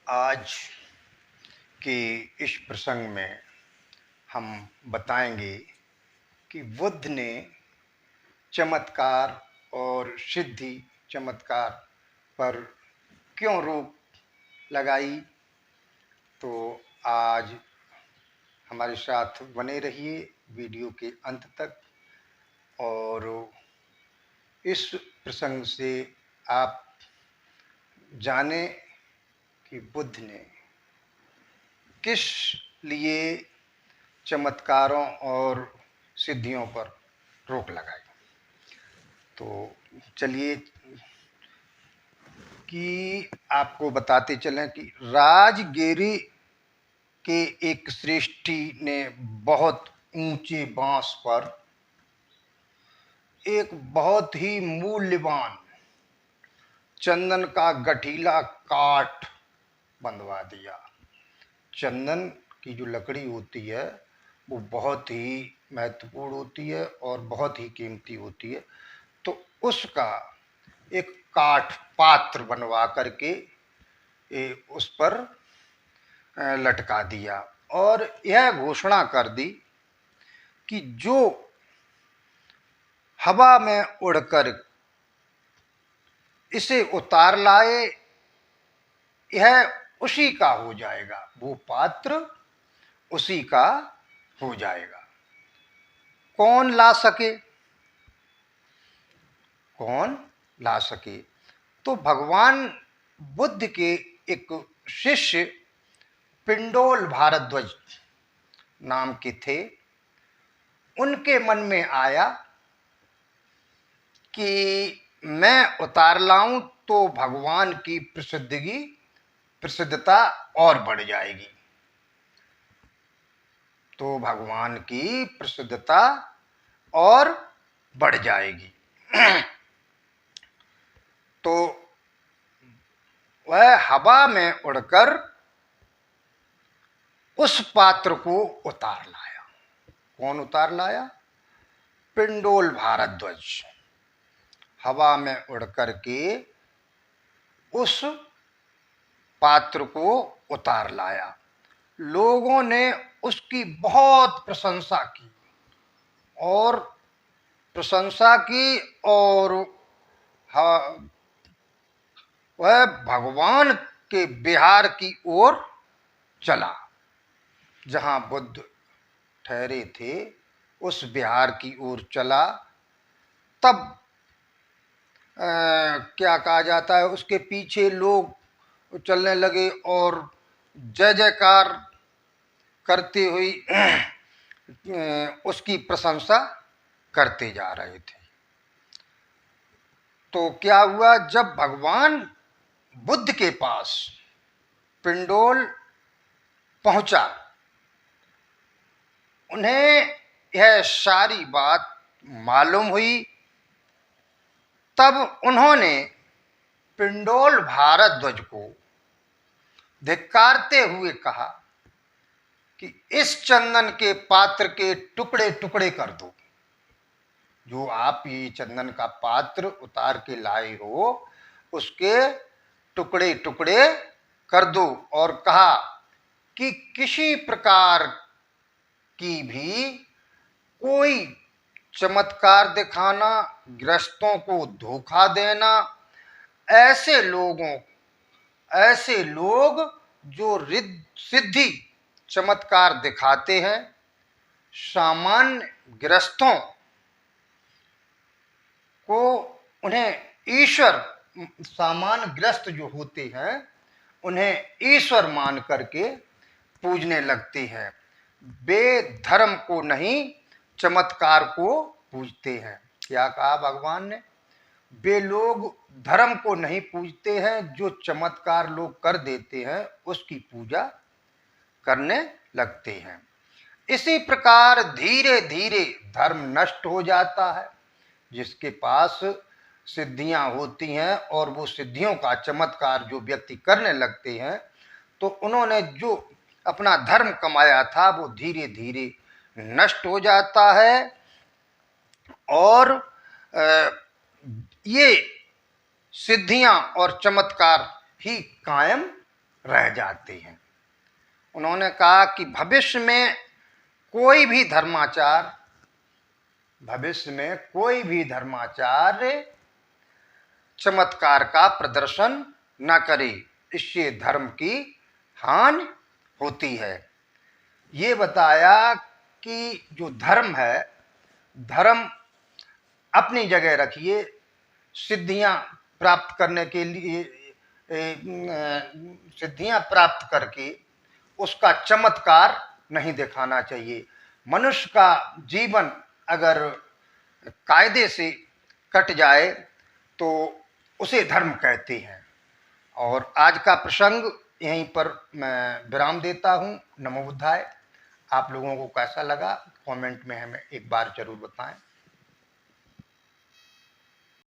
आज के इस प्रसंग में हम बताएंगे कि बुद्ध ने चमत्कार और सिद्धि चमत्कार पर क्यों रोक लगाई। तो आज हमारे साथ बने रहिए वीडियो के अंत तक और इस प्रसंग से आप जाने कि बुद्ध ने किस लिए चमत्कारों और सिद्धियों पर रोक लगाई। तो चलिए कि आपको बताते चलें कि राजगिरी के एक श्रेष्ठी ने बहुत ऊंचे बांस पर एक बहुत ही मूल्यवान चंदन का गठीला काठ बंधवा दिया। चंदन की जो लकड़ी होती है वो बहुत ही महत्वपूर्ण होती है और बहुत ही कीमती होती है। तो उसका एक काठ पात्र बनवा करके उस पर लटका दिया और यह घोषणा कर दी कि जो हवा में उड़कर इसे उतार लाए यह उसी का हो जाएगा, वो पात्र उसी का हो जाएगा। कौन ला सके, कौन ला सके? तो भगवान बुद्ध के एक शिष्य पिंडोल भारद्वाज नाम के थे। उनके मन में आया कि मैं उतार लाऊं तो भगवान की प्रसिद्धता और बढ़ जाएगी, तो भगवान की प्रसिद्धता और बढ़ जाएगी। तो वह हवा में उड़कर उस पात्र को उतार लाया। कौन उतार लाया? पिंडोल भारद्वाज हवा में उड़कर के उस पात्र को उतार लाया। लोगों ने उसकी बहुत प्रशंसा की और वह भगवान के विहार की ओर चला। जहाँ बुद्ध ठहरे थे उस विहार की ओर चला। तब क्या कहा जाता है, उसके पीछे लोग चलने लगे और जय जयकार करते हुए उसकी प्रशंसा करते जा रहे थे। तो क्या हुआ, जब भगवान बुद्ध के पास पिंडोल पहुंचा, उन्हें यह सारी बात मालूम हुई। तब उन्होंने पिंडोल भारद्वाज को धिक्कारते हुए कहा कि इस चंदन के पात्र के टुकड़े टुकड़े कर दो। जो आप ये चंदन का पात्र उतार के लाए हो उसके टुकड़े टुकड़े कर दो। और कहा कि किसी प्रकार की भी कोई चमत्कार दिखाना, गृहस्थों को धोखा देना, ऐसे लोग जो सिद्धि चमत्कार दिखाते हैं, सामान्य गृहस्थों को उन्हें ईश्वर, सामान्य गृहस्थ जो होते हैं उन्हें ईश्वर मान करके पूजने लगते हैं। वे धर्म को नहीं चमत्कार को पूजते हैं। क्या कहा भगवान ने? वे लोग धर्म को नहीं पूजते हैं, जो चमत्कार लोग कर देते हैं उसकी पूजा करने लगते हैं। इसी प्रकार धीरे धीरे धर्म नष्ट हो जाता है। जिसके पास सिद्धियां होती हैं और वो सिद्धियों का चमत्कार जो व्यक्ति करने लगते हैं, तो उन्होंने जो अपना धर्म कमाया था वो धीरे धीरे नष्ट हो जाता है और ये सिद्धियां और चमत्कार ही कायम रह जाते हैं। उन्होंने कहा कि भविष्य में कोई भी धर्माचार्य चमत्कार का प्रदर्शन न करे, इससे धर्म की हानि होती है। ये बताया कि जो धर्म है, धर्म अपनी जगह रखिए, सिद्धियां प्राप्त करने के लिए सिद्धियां प्राप्त करके उसका चमत्कार नहीं दिखाना चाहिए। मनुष्य का जीवन अगर कायदे से कट जाए तो उसे धर्म कहते हैं। और आज का प्रसंग यहीं पर मैं विराम देता हूँ। नमो बुद्धाय। आप लोगों को कैसा लगा कमेंट में हमें एक बार जरूर बताएं।